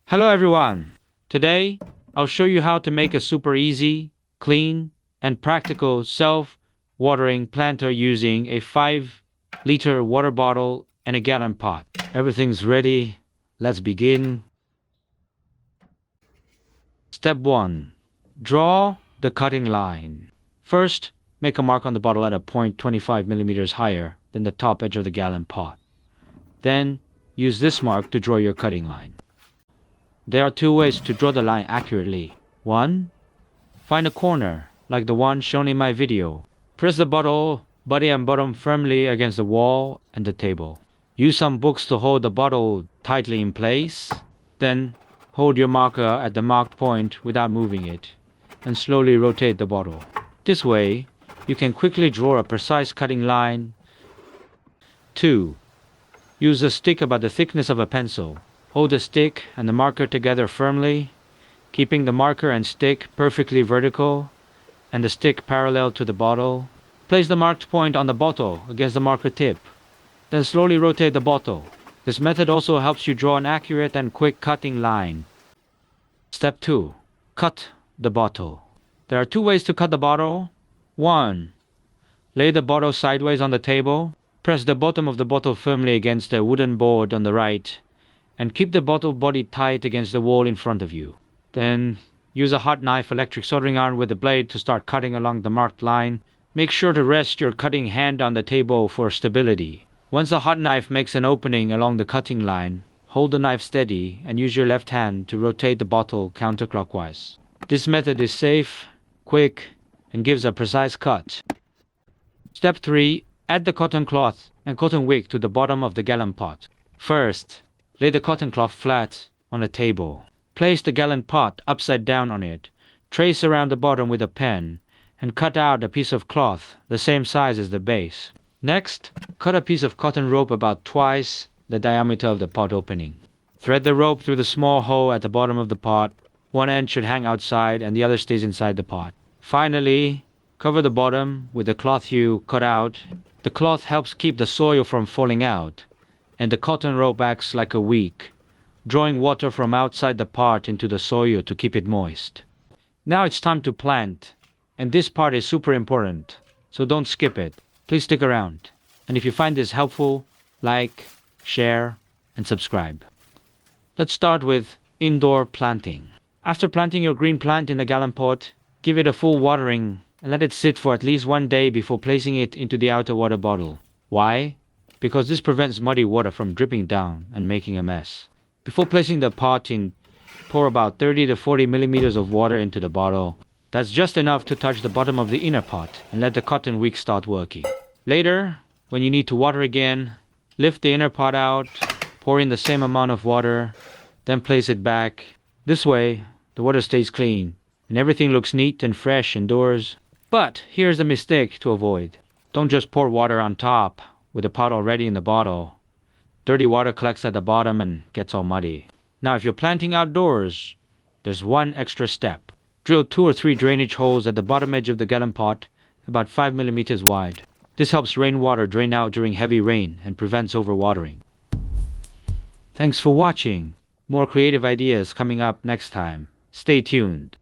Hello everyone! Today, I'll show you how to make a super easy, clean, and practical self-watering planter using a 5-liter water bottle and a gallon pot. Everything's ready. Let's begin. Step 1. Draw the cutting line. First, make a mark on the bottle at a point 25 millimeters higher than the top edge of the gallon pot. Then, use this mark to draw your cutting line. There are two ways to draw the line accurately. 1. Find a corner, like the one shown in my video. Press the bottle, body and bottom firmly against the wall and the table. Use some books to hold the bottle tightly in place. Then, hold your marker at the marked point without moving it, and slowly rotate the bottle. This way, you can quickly draw a precise cutting line. 2. Use a stick about the thickness of a pencil. Hold the stick and the marker together firmly, keeping the marker and stick perfectly vertical and the stick parallel to the bottle. Place the marked point on the bottle against the marker tip. Then slowly rotate the bottle. This method also helps you draw an accurate and quick cutting line. Step 2. Cut the bottle. There are two ways to cut the bottle. 1. Lay the bottle sideways on the table. Press the bottom of the bottle firmly against the wooden board on the right, and keep the bottle body tight against the wall in front of you. Then, use a hot knife electric soldering iron with the blade to start cutting along the marked line. Make sure to rest your cutting hand on the table for stability. Once the hot knife makes an opening along the cutting line, hold the knife steady and use your left hand to rotate the bottle counterclockwise. This method is safe, quick, and gives a precise cut. Step 3. Add the cotton cloth and cotton wick to the bottom of the gallon pot. First, lay the cotton cloth flat on a table. Place the gallon pot upside down on it. Trace around the bottom with a pen and cut out a piece of cloth the same size as the base. Next, cut a piece of cotton rope about twice the diameter of the pot opening. Thread the rope through the small hole at the bottom of the pot. One end should hang outside and the other stays inside the pot. Finally, cover the bottom with the cloth you cut out. The cloth helps keep the soil from falling out, and the cotton rope acts like a wick, drawing water from outside the pot into the soil to keep it moist. Now it's time to plant, and this part is super important, so don't skip it. Please stick around, and if you find this helpful, like, share, and subscribe. Let's start with indoor planting. After planting your green plant in the gallon pot, give it a full watering and let it sit for at least 1 day before placing it into the outer water bottle. Why? Because this prevents muddy water from dripping down and making a mess. Before placing the pot in, pour about 30 to 40 millimeters of water into the bottle. That's just enough to touch the bottom of the inner pot and let the cotton wick start working. Later, when you need to water again, lift the inner pot out, pour in the same amount of water, then place it back. This way, the water stays clean and everything looks neat and fresh indoors. But here's a mistake to avoid. Don't just pour water on top with the pot already in the bottle. Dirty water collects at the bottom and gets all muddy. Now if you're planting outdoors, there's one extra step. Drill 2 or 3 drainage holes at the bottom edge of the gallon pot, about 5 millimeters wide. This helps rainwater drain out during heavy rain and prevents overwatering. Thanks for watching. More creative ideas coming up next time. Stay tuned.